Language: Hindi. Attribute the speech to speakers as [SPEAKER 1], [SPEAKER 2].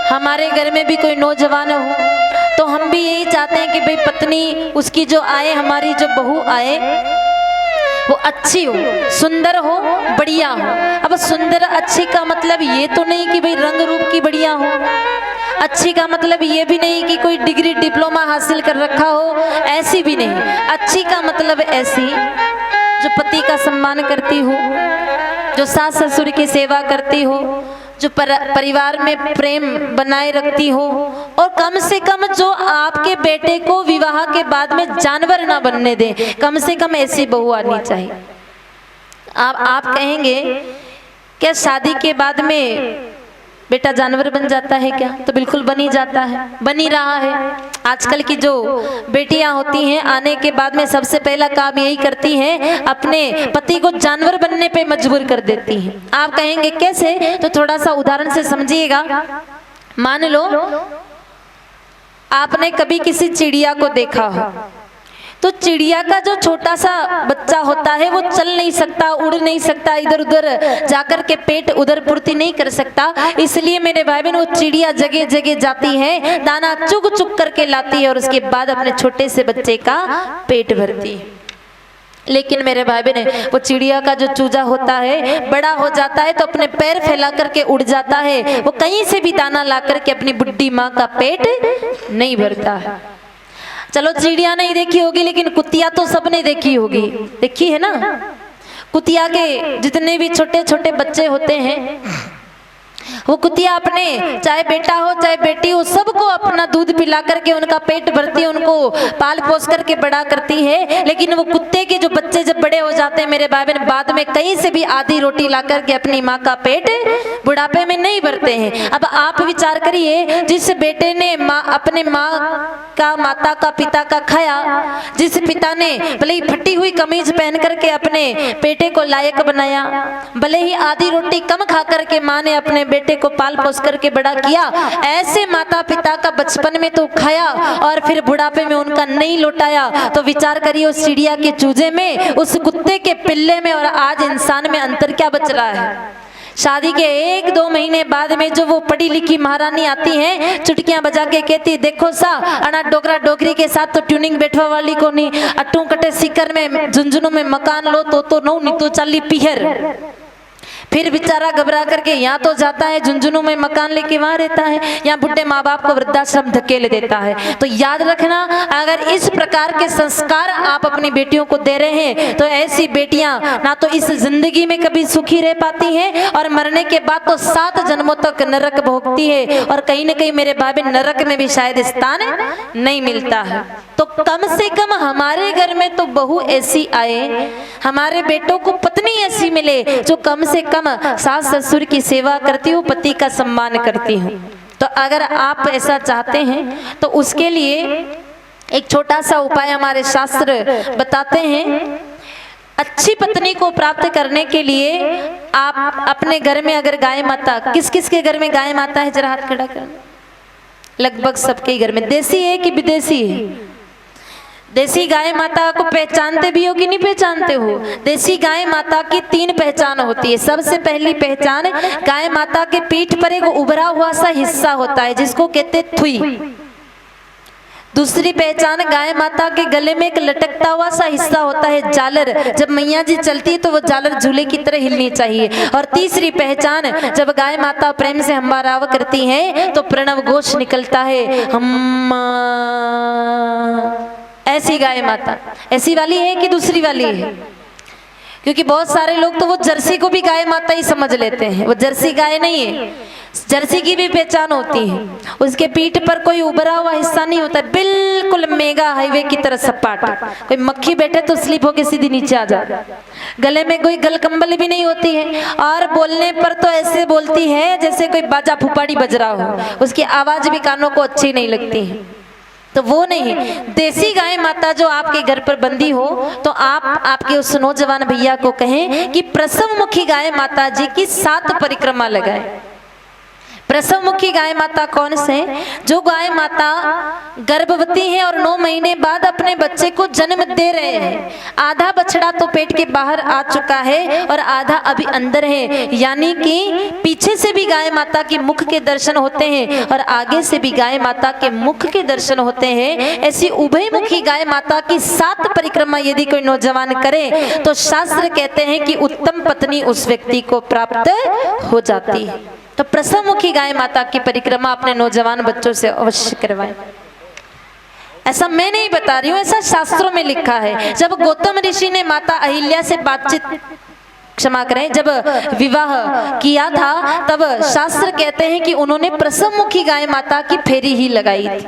[SPEAKER 1] हमारे घर में भी कोई नौजवान हो तो हम भी यही चाहते हैं कि भाई पत्नी उसकी जो आए, हमारी जो बहू आए वो अच्छी हो, सुंदर हो, बढ़िया हो। अब सुंदर अच्छी का मतलब ये तो नहीं कि भाई रंग रूप की बढ़िया हो। अच्छी का मतलब ये भी नहीं कि कोई डिग्री डिप्लोमा हासिल कर रखा हो, ऐसी भी नहीं। अच्छी का मतलब ऐसी जो पति का सम्मान करती हो, जो सास ससुर की सेवा करती हो, जो परिवार में प्रेम बनाए रखती हो, और कम से कम जो आपके बेटे को विवाह के बाद में जानवर ना बनने दे। कम से कम ऐसी बहू आनी चाहिए। आप कहेंगे क्या शादी के बाद में बेटा जानवर बन जाता है क्या? तो बिल्कुल बन ही जाता है, बन ही रहा है। आजकल की जो बेटियां होती हैं आने के बाद में सबसे पहला काम यही करती हैं, अपने पति को जानवर बनने पे मजबूर कर देती हैं। आप कहेंगे कैसे? तो थोड़ा सा उदाहरण से समझिएगा। मान लो आपने कभी किसी चिड़िया को देखा हो, तो चिड़िया का जो छोटा सा बच्चा होता है वो चल नहीं सकता, उड़ नहीं सकता, इधर उधर जाकर के पेट उधर पूर्ति नहीं कर सकता। इसलिए मेरे भाई बहन वो चिड़िया जगह जगह जाती है, दाना चुग चुग करके लाती है और उसके बाद अपने छोटे से बच्चे का पेट भरती है। लेकिन मेरे भाई बहन वो चिड़िया का जो चूजा होता है बड़ा हो जाता है तो अपने पैर फैला करके उड़ जाता है, वो कहीं से भी दाना ला करके अपनी बुड्ढी माँ का पेट नहीं भरता है। चलो चिड़िया नहीं देखी होगी लेकिन कुतिया तो सबने देखी होगी, देखी है ना। कुतिया के जितने भी छोटे छोटे बच्चे होते हैं वो कुतिया अपने चाहे बेटा हो चाहे बेटी हो सबको अपना दूध पिला करके उनका पेट भरती है, उनको पाल पोस करके बड़ा करती है। लेकिन वो कुत्ते के जो बच्चे जब बड़े हो जाते हैं मेरे भाई बहन, बाद में कहीं से भी आधी रोटी ला करके अपनी माँ का पेट बुढ़ापे में नहीं भरते हैं। अब आप विचार करिए, जिस बेटे ने अपने माँ का, माता का, पिता का खाया, जिस पिता ने भले ही फटी हुई कमीज पहन करके अपने बेटे को लायक बनाया, भले ही आधी रोटी कम खा करके माँ ने अपने बेटे को पाल पोस करके बड़ा किया, ऐसे माता पिता का बचपन में तो खाया और फिर बुढ़ापे में उनका नहीं लौटाया, तो विचार करिए उस चिड़िया के चूजे में, उस कुत्ते के पिल्ले में और आज इंसान में अंतर क्या बच रहा है। शादी के 1-2 महीने बाद में जो वो पढ़ी लिखी महारानी आती हैं, चुटकियां बजा के कहती है, देखो सा अना डोगरा डोगरी के साथ तो ट्यूनिंग बैठवा वाली को नहीं, अट्टू कटे सिकर में झुंझुनू में मकान लो तो नो नहीं तो चाली पिहर। फिर बेचारा घबरा करके यहाँ तो जाता है, झुंझुनू में मकान लेके वहां रहता है, यहाँ बुढ़े माँ बाप को वृद्धाश्रम धकेले देता है। तो याद रखना, अगर इस प्रकार के संस्कार आप अपनी बेटियों को दे रहे हैं तो ऐसी बेटियां ना तो इस जिंदगी में कभी सुखी रह पाती हैं और मरने के बाद तो 7 जन्मों तक नरक भोगती है, और कहीं ना कहीं मेरे भाभी नरक में भी शायद स्थान नहीं मिलता है। तो कम से कम हमारे घर में तो बहू ऐसी आए, हमारे बेटों को पत्नी ऐसी मिले जो कम से कम सास ससुर की सेवा करती हूँ, पति का सम्मान करती हूँ। तो अगर आप ऐसा चाहते हैं तो उसके लिए एक छोटा सा उपाय हमारे शास्त्र बताते हैं। अच्छी पत्नी को प्राप्त करने के लिए आप अपने घर में अगर गाय माता, किस किस के घर में गाय माता है जरा हाथ खड़ा करना। लगभग सबके घर में। देसी है कि विदेशी है? देसी गाय माता को पहचानते भी हो कि नहीं पहचानते हो? देसी गाय माता की 3 पहचान होती है। सबसे पहली पहचान, गाय माता के पीठ पर एक उभरा हुआ सा हिस्सा होता है जिसको कहते थुई। दूसरी पहचान, गाय माता के गले में एक लटकता हुआ सा हिस्सा होता है झालर, जब मैया जी चलती है तो वो झालर झूले की तरह हिलनी चाहिए। और तीसरी पहचान, जब गाय माता प्रेम से हम्बाराव करती है तो प्रणव घोष निकलता है, हम्मा। ऐसी गाय माता, ऐसी वाली है कि दूसरी वाली है? क्योंकि बहुत सारे लोग तो वो जर्सी को भी गाय माता ही समझ लेते हैं, वो जर्सी गाय नहीं है। जर्सी की भी पहचान होती है, उसके पीठ पर कोई उभरा हुआ हिस्सा नहीं होता, बिल्कुल मेगा हाईवे की तरह सपाट। कोई मक्खी बैठे तो स्लिप होके सीधी नीचे आ जाए। गले में कोई गलकंबल भी नहीं होती है, और बोलने पर तो ऐसे बोलती है जैसे कोई बाजा फुपाड़ी बज रहा हो, उसकी आवाज भी कानों को अच्छी नहीं लगती है। तो वो नहीं, देसी गाय माता जो आपके घर पर बंदी हो तो आप आपके उस नौजवान भैया को कहें कि प्रसव मुखी गाय माता जी की 7 परिक्रमा लगाए। प्रसवमुखी गाय माता कौन से? जो गाय माता गर्भवती है और 9 महीने बाद अपने बच्चे को जन्म दे रहे हैं। आधा बछड़ा तो पेट के बाहर आ चुका है और आधा अभी अंदर है, यानी कि पीछे से भी गाय माता के मुख के दर्शन होते हैं और आगे से भी गाय माता के मुख के दर्शन होते हैं। ऐसी उभयमुखी गाय माता की 7 परिक्रमा यदि कोई नौजवान करे तो शास्त्र कहते हैं कि उत्तम पत्नी उस व्यक्ति को प्राप्त हो जाती है। तो प्रसवमुखी गाय माता की परिक्रमा अपने नौजवान बच्चों से अवश्य करवाएं। ऐसा मैं नहीं बता रही हूं, ऐसा शास्त्रों में लिखा है। जब गौतम ऋषि ने माता अहिल्या से बातचीत, क्षमा करें, जब विवाह किया था तब शास्त्र कहते हैं कि उन्होंने प्रसवमुखी गाय माता की फेरी ही लगाई थी।